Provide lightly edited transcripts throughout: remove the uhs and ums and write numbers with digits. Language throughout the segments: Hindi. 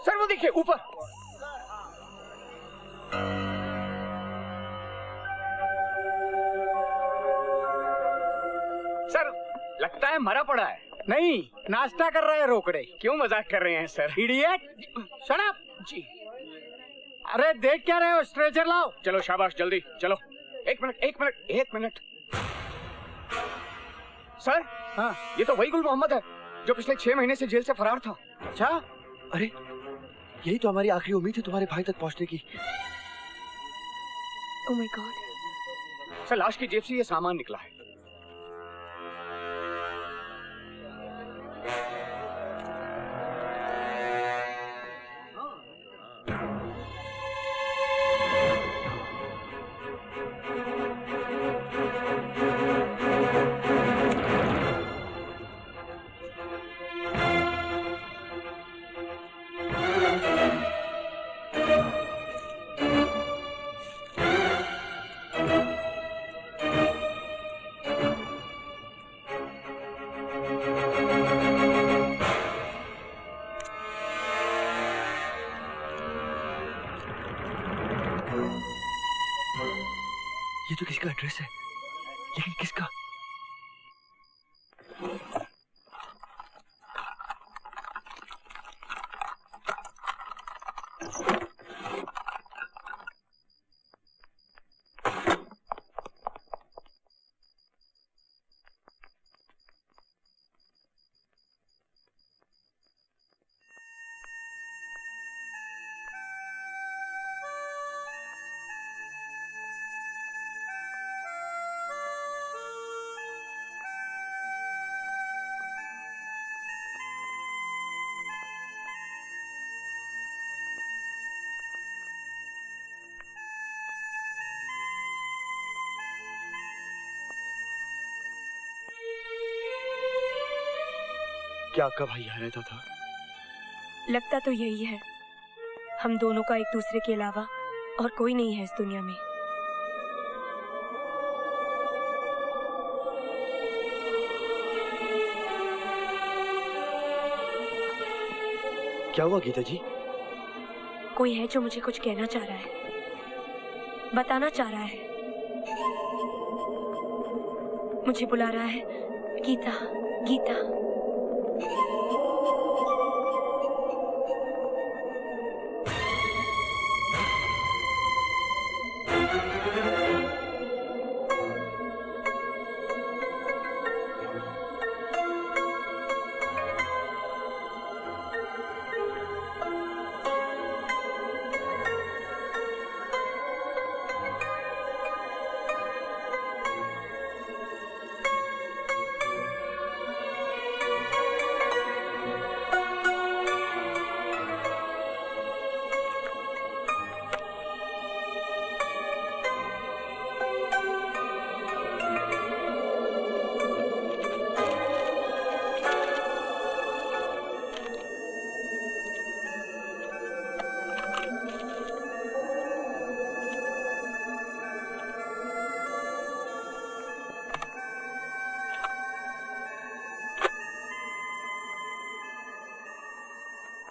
सर वो देखिए ऊपर। सर लगता है मरा पड़ा है। नहीं, नाश्ता कर रहे हैं रोकड़े। क्यों मजाक कर रहे हैं सर? Idiot, shut up. जी। अरे देख क्या रहे हो, स्ट्रेचर लाओ। चलो शाबाश, जल्दी चलो। एक मिनट। सर हाँ, ये तो वही गुल मोहम्मद है जो पिछले 6 महीने से जेल से फरार था। अच्छा। अरे यही तो हमारी आखिरी उम्मीद थी तुम्हारे भाई तक पहुंचने की। Oh my God. सर लाश की जेब से ये सामान निकला है। ये तो किसी का एड्रेस है, लेकिन किसका? क्या आपका भाई यहाँ रहता था? लगता तो यही है। हम दोनों का एक दूसरे के अलावा और कोई नहीं है इस दुनिया में। क्या हुआ गीता जी? कोई है जो मुझे कुछ कहना चाह रहा है, बताना चाह रहा है, मुझे बुला रहा है। गीता, गीता।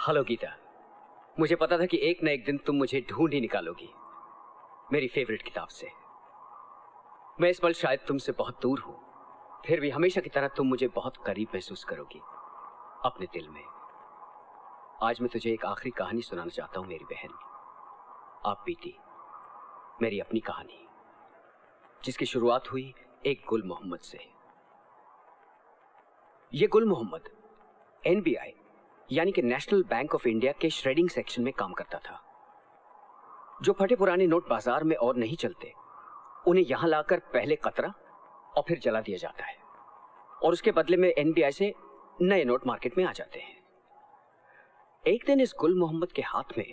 हेलो गीता, मुझे पता था कि एक न एक दिन तुम मुझे ढूंढ ही निकालोगी मेरी फेवरेट किताब से। मैं इस पल शायद तुमसे बहुत दूर हूं, फिर भी हमेशा की तरह तुम मुझे बहुत करीब महसूस करोगी अपने दिल में। आज मैं तुझे एक आखिरी कहानी सुनाना चाहता हूं मेरी बहन। आप बीती, मेरी अपनी कहानी जिसकी शुरुआत हुई एक गुल मोहम्मद से। ये गुल मोहम्मद एनबीआई यानी कि नेशनल बैंक ऑफ इंडिया के श्रेडिंग सेक्शन में काम करता था। जो फटे पुराने नोट बाजार में और नहीं चलते, उन्हें यहां लाकर पहले कतरा और फिर जला दिया जाता है और उसके बदले में एनबीआई से नए नोट मार्केट में आ जाते हैं। एक दिन इस गुल मोहम्मद के हाथ में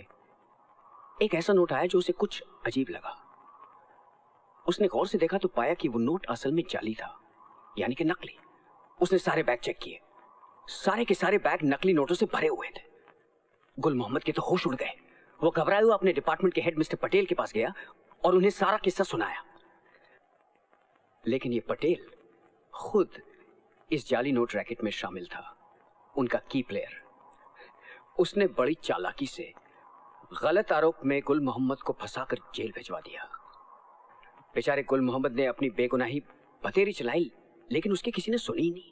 एक ऐसा नोट आया जो उसे कुछ अजीब लगा। उसने गौर से देखा तो पाया कि वो नोट असल में जाली था, यानी कि नकली। उसने सारे बैग चेक किए, सारे के सारे बैग नकली नोटों से भरे हुए थे। गुल मोहम्मद के तो होश उड़ गए। वो घबराए हुए अपने डिपार्टमेंट के हेड मिस्टर पटेल के पास गया और उन्हें सारा किस्सा सुनाया। लेकिन ये पटेल खुद इस जाली नोट रैकेट में शामिल था, उनका की प्लेयर। उसने बड़ी चालाकी से गलत आरोप में गुल मोहम्मद को फंसाकर जेल भिजवा दिया। बेचारे गुल मोहम्मद ने अपनी बेगुनाही बतेरी चलाई, लेकिन उसकी किसी ने सुनी ही नहीं।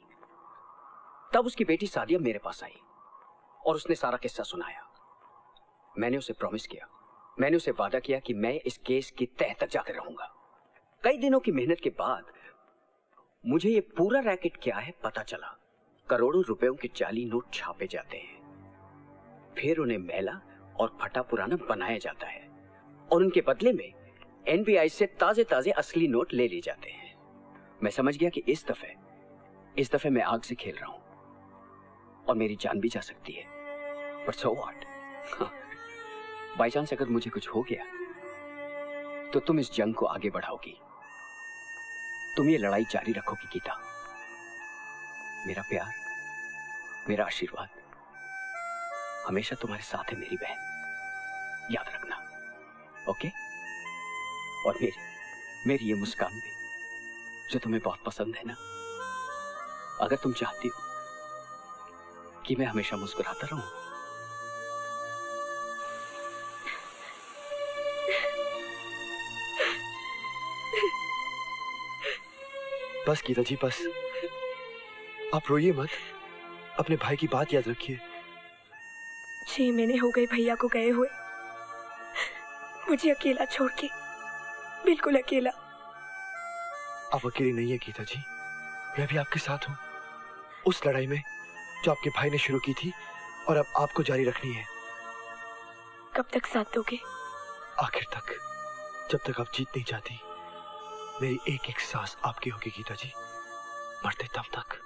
तब उसकी बेटी सादिया मेरे पास आई और उसने सारा किस्सा सुनाया। मैंने उसे प्रॉमिस किया, मैंने उसे वादा किया कि मैं इस केस की तह तक जाकर रहूंगा। कई दिनों की मेहनत के बाद मुझे ये पूरा रैकेट क्या है पता चला। करोड़ों रुपयों के जाली नोट छापे जाते हैं, फिर उन्हें मैला और फटा पुराना बनाया जाता है और उनके बदले में एनबीआई से ताजे ताजे असली नोट ले लिए जाते हैं। मैं समझ गया कि इस दफे मैं आग से खेल रहा हूं और मेरी जान भी जा सकती है, पर सो व्हाट। बाई चांस अगर मुझे कुछ हो गया तो तुम इस जंग को आगे बढ़ाओगी, तुम ये लड़ाई जारी रखोगी गीता। मेरा प्यार, मेरा आशीर्वाद हमेशा तुम्हारे साथ है मेरी बहन, याद रखना, ओके? और मेरी ये मुस्कान भी जो तुम्हें बहुत पसंद है ना, अगर तुम चाहती हो कि मैं हमेशा मुस्कुराता रहूं। बस गीता जी बस, आप रोइए मत, अपने भाई की बात याद रखिए। 6 महीने हो गए भैया को गए हुए, मुझे अकेला छोड़ के, बिल्कुल अकेला। आप अकेली नहीं है गीता जी, मैं भी आपके साथ हूँ उस लड़ाई में जो आपके भाई ने शुरू की थी और अब आपको जारी रखनी है। कब तक साथ दोगे? आखिर तक, जब तक आप जीत नहीं जाती। मेरी एक एक सांस आपकी होगी गीता जी, मरते तब तक।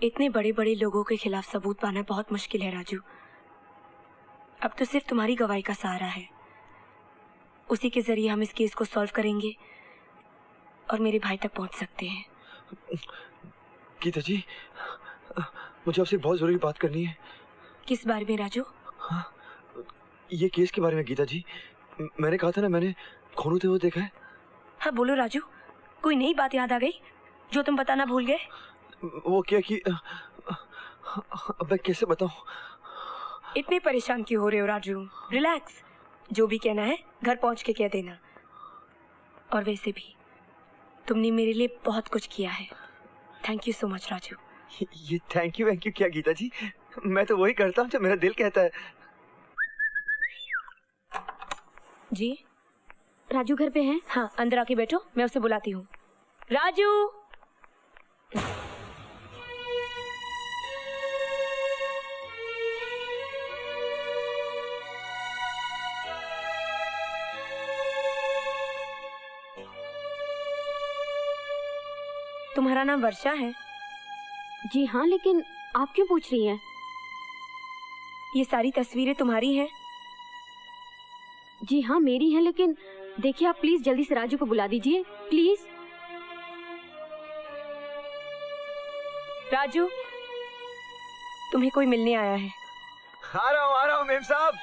इतने बड़े बड़े लोगों के खिलाफ सबूत पाना बहुत मुश्किल है राजू। अब तो सिर्फ तुम्हारी गवाही का सहारा है, उसी के जरिए हम इस केस को सॉल्व करेंगे और मेरे भाई तक पहुंच सकते हैं। गीता जी, मुझे आपसे बहुत जरूरी बात करनी है। किस बारे में राजू? हाँ, ये केस के बारे में गीता जी। मैंने कहा था ना, मैंने खून होते हुए देखा है। हाँ बोलो राजू, कोई नई बात याद आ गई जो तुम बताना भूल गए? वो क्या कि अब मैं कैसे बताऊं? इतने परेशान क्यों हो रहे हो राजू? रिलैक्स, जो भी कहना है घर पहुंच के कह देना। और वैसे भी तुमने मेरे लिए बहुत कुछ किया है। Thank you so much Raju. ये थैंक यू क्या गीता जी, मैं तो वही करता हूँ जो मेरा दिल कहता है। जी राजू घर पे हैं? हाँ अंदर आके बैठो, मैं उसे बुलाती हूँ। राजू! तुम्हारा नाम वर्षा है? जी हाँ, लेकिन आप क्यों पूछ रही हैं? ये सारी तस्वीरें तुम्हारी हैं? जी हाँ मेरी हैं, लेकिन देखिए आप प्लीज जल्दी से राजू को बुला दीजिए, प्लीज। राजू, तुम्हें कोई मिलने आया है। आ रहा हूँ मेम साहब।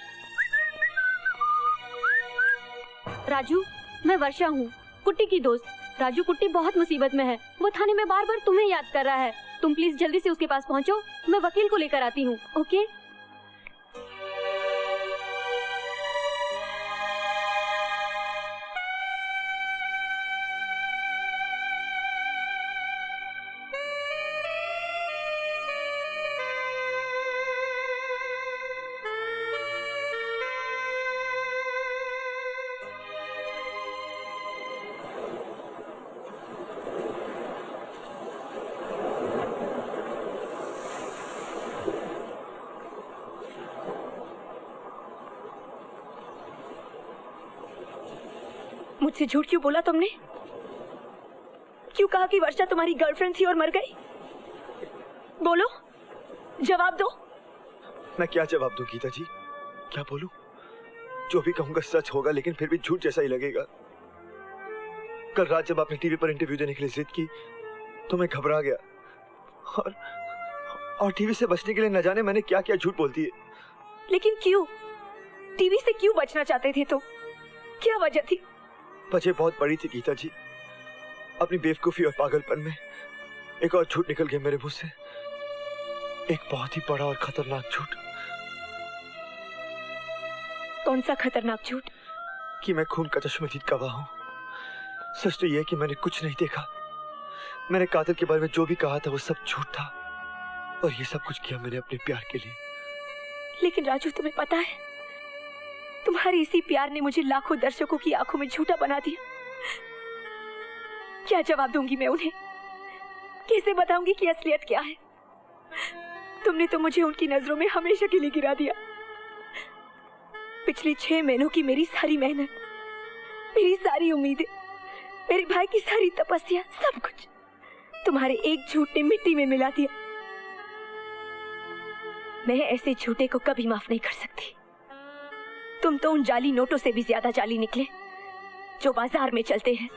राजू, मैं वर्षा हूँ, कुट्टी की दोस्त। राजू, कुट्टी बहुत मुसीबत में है, वो थाने में बार बार तुम्हें याद कर रहा है। तुम प्लीज जल्दी से उसके पास पहुँचो, मैं वकील को लेकर आती हूँ, ओके? मुझसे झूठ क्यों बोला तुमने? क्यों कहा कि वर्षा तुम्हारी गर्लफ्रेंड थी और मर गई? बोलो, जवाब दो। मैं क्या जवाब दूं गीता जी, क्या बोलूं? जो भी कहूंगा सच होगा, लेकिन फिर भी झूठ जैसा ही लगेगा। कल रात जब आपने टीवी पर इंटरव्यू देने के लिए जिद की तो मैं घबरा गया और टीवी से बचने के लिए न जाने मैंने क्या क्या झूठ बोल दिए। लेकिन क्यों? टीवी से क्यों बचना चाहते थे तुम? क्या वजह थी? वजह बहुत बड़ी थी गीता जी। अपनी बेवकूफी और पागलपन में एक और झूठ निकल गया मेरे मुंह से। एक बहुत ही बड़ा और खतरनाक झूठ। कौन सा खतरनाक झूठ? कि मैं खून का चश्मदीद गवाह हूँ। सच तो यह है कि मैंने कुछ नहीं देखा। मैंने कातिल के बारे में जो भी कहा था वो सब झूठ था, और ये सब कुछ किया मैंने अपने प्यार के लिए। लेकिन राजू, तुम्हें पता है, तुम्हारे इसी प्यार ने मुझे लाखों दर्शकों की आंखों में झूठा बना दिया। क्या जवाब दूंगी मैं उन्हें? कैसे बताऊंगी कि असलियत क्या है? तुमने तो मुझे उनकी नजरों में हमेशा के लिए गिरा दिया। पिछले 6 महीनों की मेरी सारी मेहनत, मेरी सारी उम्मीदें, मेरे भाई की सारी तपस्या, सब कुछ तुम्हारे एक झूठ ने मिट्टी में मिला दिया। मैं ऐसे झूठे को कभी माफ नहीं कर सकती। तुम तो उन जाली नोटों से भी ज्यादा जाली निकले जो बाजार में चलते हैं।